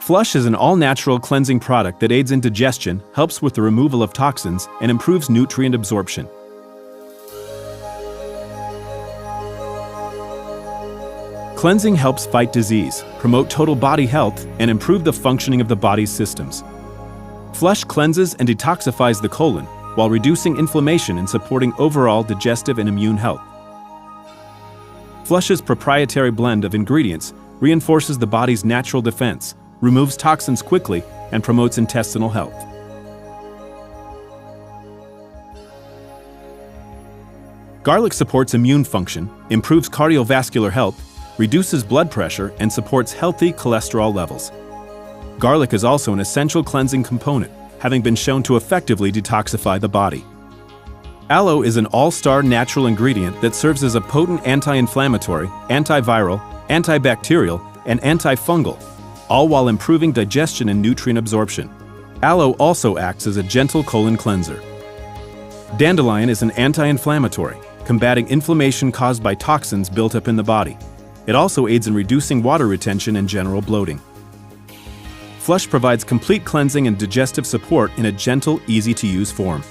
Flush is an all-natural cleansing product that aids in digestion, helps with the removal of toxins, and improves nutrient absorption. Cleansing helps fight disease, promote total body health, and improve the functioning of the body's systems. Flush cleanses and detoxifies the colon, while reducing inflammation and supporting overall digestive and immune health. Flush's proprietary blend of ingredients reinforces the body's natural defense, removes toxins quickly, and promotes intestinal health. Garlic supports immune function, improves cardiovascular health, reduces blood pressure, and supports healthy cholesterol levels. Garlic is also an essential cleansing component, having been shown to effectively detoxify the body. Aloe is an all-star natural ingredient that serves as a potent anti-inflammatory, antiviral, antibacterial, and antifungal, all while improving digestion and nutrient absorption. Aloe also acts as a gentle colon cleanser. Dandelion is an anti-inflammatory, combating inflammation caused by toxins built up in the body. It also aids in reducing water retention and general bloating. Flush provides complete cleansing and digestive support in a gentle, easy-to-use form.